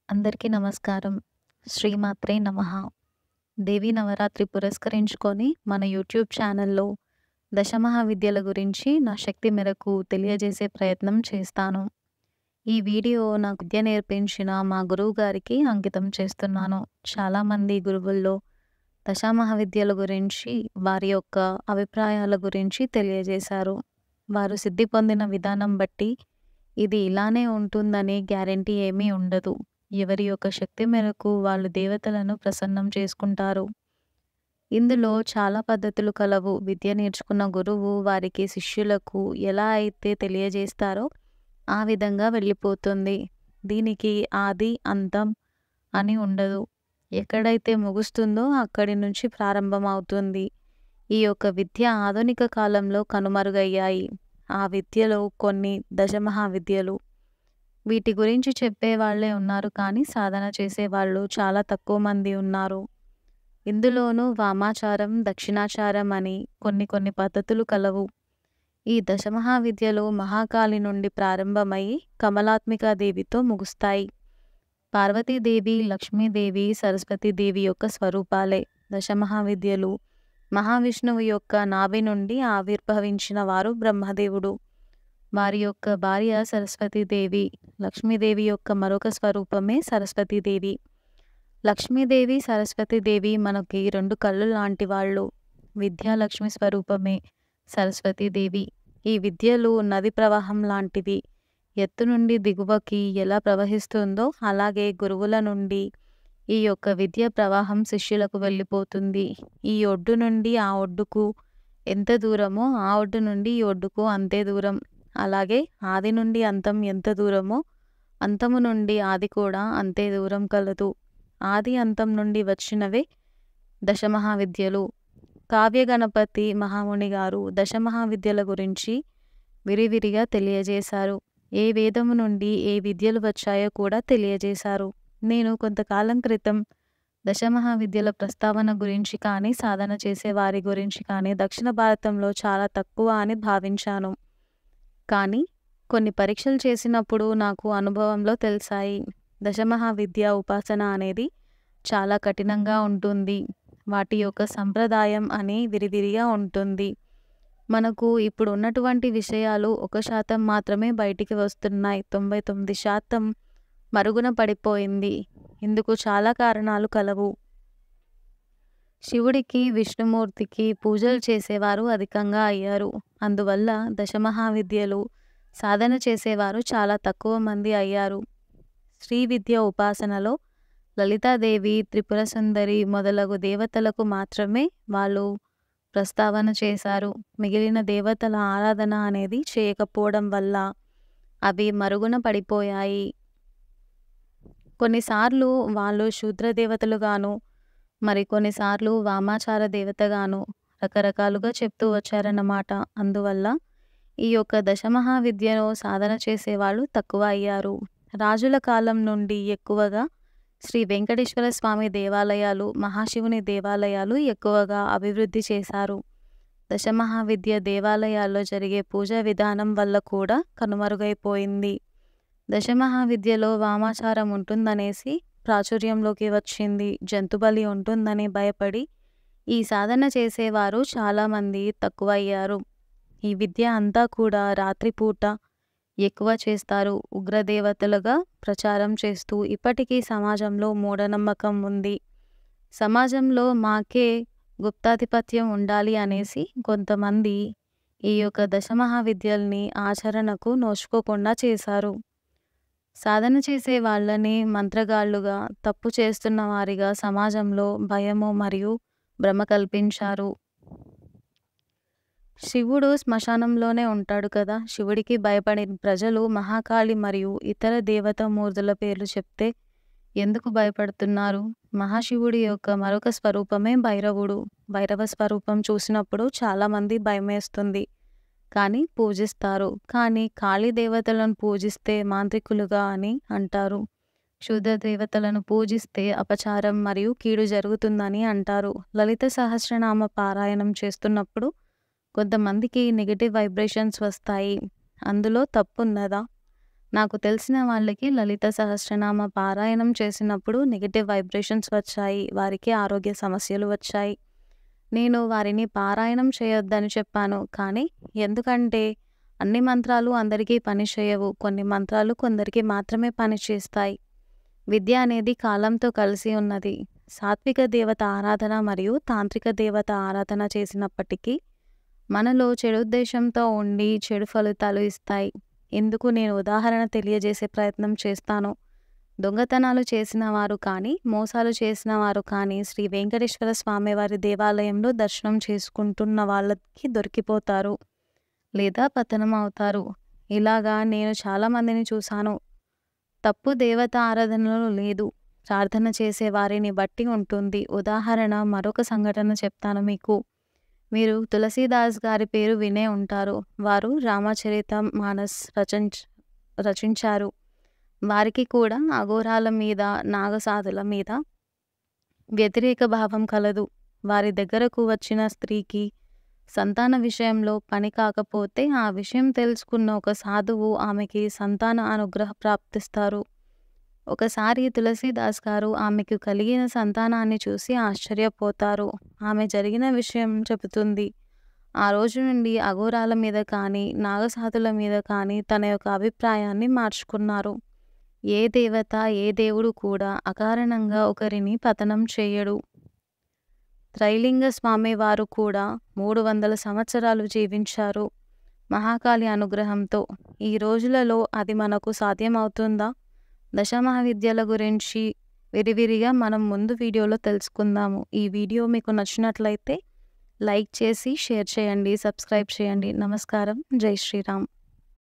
అందరికీ నమస్కారం. శ్రీమాత్రే నమః. దేవీ నవరాత్రి పురస్కరించుకొని మన యూట్యూబ్ ఛానల్‌లో దశమహావిద్యల గురించి నా శక్తి మేరకు తెలియజేసే ప్రయత్నం చేస్తాను. ఈ వీడియో నాకు విద్య నేర్పించిన మా గురువుగారికి అంకితం చేస్తున్నాను. చాలామంది గురువుల్లో దశమహావిద్యల గురించి, వారి యొక్క అభిప్రాయాల గురించి తెలియజేశారు. వారు సిద్ధి పొందిన విధానం బట్టి ఇది ఇలానే ఉంటుందని గ్యారంటీ ఏమీ ఉండదు. ఎవరి యొక్క శక్తి మేరకు వాళ్ళు దేవతలను ప్రసన్నం చేసుకుంటారు. ఇందులో చాలా పద్ధతులు కలవు. విద్య నేర్చుకున్న గురువు వారికి శిష్యులకు ఎలా అయితే తెలియజేస్తారో ఆ విధంగా వెళ్ళిపోతుంది. దీనికి ఆది, అంతం అని ఉండదు. ఎక్కడైతే ముగుస్తుందో అక్కడి నుంచి ప్రారంభమవుతుంది. ఈ యొక్క విద్య ఆధునిక కాలంలో కనుమరుగయ్యాయి. ఆ విద్యలో కొన్ని దశమహావిద్యలు. వీటి గురించి చెప్పేవాళ్లే ఉన్నారు కానీ సాధన చేసేవాళ్ళు చాలా తక్కువ మంది ఉన్నారు. ఇందులోనూ వామాచారం, దక్షిణాచారం అని కొన్ని పద్ధతులు కలవు. ఈ దశమహావిద్యలు మహాకాళి నుండి ప్రారంభమై కమలాత్మికాదేవితో ముగుస్తాయి. పార్వతీదేవి, లక్ష్మీదేవి, సరస్వతీదేవి యొక్క స్వరూపాలే దశమహావిద్యలు. మహావిష్ణువు యొక్క నాభి నుండి ఆవిర్భవించిన వారు బ్రహ్మదేవుడు. వారి యొక్క భార్య సరస్వతీదేవి. లక్ష్మీదేవి యొక్క మరొక స్వరూపమే సరస్వతీదేవి. లక్ష్మీదేవి, సరస్వతీదేవి మనకి రెండు కళ్ళు లాంటి వాళ్ళు. విద్యాలక్ష్మి స్వరూపమే సరస్వతీదేవి. ఈ విద్యలు నది ప్రవాహం లాంటివి. ఎత్తు నుండి దిగువకి ఎలా ప్రవహిస్తుందో అలాగే గురువుల నుండి ఈ యొక్క విద్య ప్రవాహం శిష్యులకు వెళ్ళిపోతుంది. ఈ ఒడ్డు నుండి ఆ ఒడ్డుకు ఎంత దూరమో ఆ ఒడ్డు నుండి ఈ ఒడ్డుకు అంతే దూరం. అలాగే ఆది నుండి అంతం ఎంత దూరమో అంతము నుండి ఆది కూడా అంతే దూరం కలదు. ఆది అంతం నుండి వచ్చినవే దశమహావిద్యలు. కావ్య గణపతి మహాముని గారు దశమహావిద్యల గురించి విరివిరిగా తెలియజేశారు. ఏ వేదము నుండి ఏ విద్యలు వచ్చాయో కూడా తెలియజేశారు. నేను కొంతకాలం క్రితం దశమహావిద్యల ప్రస్తావన గురించి కానీ, సాధన చేసే వారి గురించి కానీ దక్షిణ భారతంలో చాలా తక్కువ అని భావించాను. కానీ కొన్ని పరీక్షలు చేసినప్పుడు నాకు అనుభవంలో తెలిసాయి. దశమహావిద్య ఉపాసన అనేది చాలా కఠినంగా ఉంటుంది. వాటి యొక్క సంప్రదాయం అని విరివిరిగా ఉంటుంది. మనకు ఇప్పుడు ఉన్నటువంటి విషయాలు 1% మాత్రమే బయటికి వస్తున్నాయి. 99% మరుగున పడిపోయింది. ఇందుకు చాలా కారణాలు కలవు. శివుడికి, విష్ణుమూర్తికి పూజలు చేసేవారు అధికంగా అయ్యారు. అందువల్ల దశమహావిద్యలు సాధన చేసేవారు చాలా తక్కువ మంది అయ్యారు. శ్రీ విద్య ఉపాసనలో లలితాదేవి, త్రిపుర సుందరి మొదలగు దేవతలకు మాత్రమే వాళ్ళు ప్రస్తావన చేశారు. మిగిలిన దేవతల ఆరాధన అనేది చేయకపోవడం వల్ల అవి మరుగున పడిపోయాయి. కొన్నిసార్లు వాళ్ళు శూద్ర దేవతలుగాను, మరికొన్నిసార్లు వామాచార దేవతగాను రకరకాలుగా చెప్తూ వచ్చారన్నమాట. అందువల్ల ఈ యొక్క దశమహావిద్యను సాధన చేసేవాళ్ళు తక్కువ అయ్యారు. రాజుల కాలం నుండి ఎక్కువగా శ్రీ వెంకటేశ్వర స్వామి దేవాలయాలు, మహాశివుని దేవాలయాలు ఎక్కువగా అభివృద్ధి చేశారు. దశమహావిద్య దేవాలయాల్లో జరిగే పూజా విధానం వల్ల కూడా కనుమరుగైపోయింది. దశమహావిద్యలో వామాచారం ఉంటుందనేసి ప్రాచుర్యంలోకి వచ్చింది. జంతుబలి ఉంటుందని భయపడి ఈ సాధన చేసేవారు చాలామంది తక్కువయ్యారు. ఈ విద్య అంతా కూడా రాత్రిపూట ఎక్కువ చేస్తారు. ఉగ్రదేవతలుగా ప్రచారం చేస్తూ ఇప్పటికీ సమాజంలో మూఢనమ్మకం ఉంది. సమాజంలో మాకే గుప్తాధిపత్యం ఉండాలి అనేసి కొంతమంది ఈ యొక్క దశమహావిద్యల్ని ఆచరణకు నోచుకోకుండా చేశారు. సాధన చేసే వాళ్ళని మంత్రగాళ్లుగా, తప్పు చేస్తున్న వారిగా సమాజంలో భయము మరియు భ్రమ కల్పించారు. శివుడు శ్మశానంలోనే ఉంటాడు కదా. శివుడికి భయపడిన ప్రజలు మహాకాళి మరియు ఇతర దేవతా మూర్తుల పేర్లు చెప్తే ఎందుకు భయపడుతున్నారు? మహాశివుడి యొక్క మరొక స్వరూపమే భైరవుడు. భైరవ స్వరూపం చూసినప్పుడు చాలామంది భయమేస్తుంది, కానీ పూజిస్తారు. కానీ కాళీ దేవతలను పూజిస్తే మాంత్రికులుగా అని అంటారు. క్షుద్ర దేవతలను పూజిస్తే అపచారం మరియు కీడు జరుగుతుందని అంటారు. లలిత సహస్రనామ పారాయణం చేస్తున్నప్పుడు కొంతమందికి నెగటివ్ వైబ్రేషన్స్ వస్తాయి. అందులో తప్పున్నదా? నాకు తెలిసిన వాళ్ళకి లలిత సహస్రనామ పారాయణం చేసినప్పుడు నెగెటివ్ వైబ్రేషన్స్ వచ్చాయి. వారికి ఆరోగ్య సమస్యలు వచ్చాయి. నేను వారిని పారాయణం చేయొద్దని చెప్పాను. కానీ ఎందుకంటే అన్ని మంత్రాలు అందరికీ పని చేయవు. కొన్ని మంత్రాలు కొందరికి మాత్రమే పని చేస్తాయి. విద్య అనేది కాలంతో కలిసి ఉన్నది. సాత్విక దేవత ఆరాధన మరియు తాంత్రిక దేవత ఆరాధన చేసినప్పటికీ మనలో చెడు ఉద్దేశంతో ఉండి చెడు ఫలితాలు ఇస్తాయి. ఇందుకు నేను ఉదాహరణ తెలియజేసే ప్రయత్నం చేస్తాను. దొంగతనాలు చేసిన వారు కానీ, మోసాలు చేసిన వారు కానీ శ్రీ వెంకటేశ్వర స్వామివారి దేవాలయంలో దర్శనం చేసుకుంటున్న వాళ్ళకి దొరికిపోతారు లేదా పతనం అవుతారు. ఇలాగా నేను చాలామందిని చూశాను. తప్పు దేవత ఆరాధనలో లేదు, ప్రార్థన చేసే వారిని బట్టి ఉంటుంది. ఉదాహరణ మరొక సంఘటన చెప్తాను మీకు. మీరు తులసీదాస్ గారి పేరు వినే ఉంటారు. వారు రామచరిత మానస్ రచించారు. వారికి కూడా అఘోరాల మీద, నాగసాధుల మీద వ్యతిరేక భావం కలదు. వారి దగ్గరకు వచ్చిన స్త్రీకి సంతాన విషయంలో పని కాకపోతే ఆ విషయం తెలుసుకున్న ఒక సాధువు ఆమెకి సంతాన అనుగ్రహ ప్రాప్తిస్తారు. ఒకసారి తులసీదాస్ గారు ఆమెకు కలిగిన సంతానాన్ని చూసి ఆశ్చర్యపోతారు. ఆమె జరిగిన విషయం చెబుతుంది. ఆ రోజు నుండి అఘోరాల మీద కానీ, నాగసాధుల మీద కానీ తన యొక్క అభిప్రాయాన్ని మార్చుకున్నారు. ఏ దేవత, ఏ దేవుడు కూడా అకారణంగా ఒకరిని పతనం చేయడు. త్రైలింగ స్వామి వారు కూడా 300 సంవత్సరాలు జీవించారు మహాకాళి అనుగ్రహంతో. ఈ రోజులలో అది మనకు సాధ్యమవుతుందా? దశమహావిద్యల గురించి విరివిరిగా మనం ముందు వీడియోలో తెలుసుకుందాము. ఈ వీడియో మీకు నచ్చినట్లయితే లైక్ చేసి షేర్ చేయండి, సబ్స్క్రైబ్ చేయండి. నమస్కారం. జై శ్రీరామ్.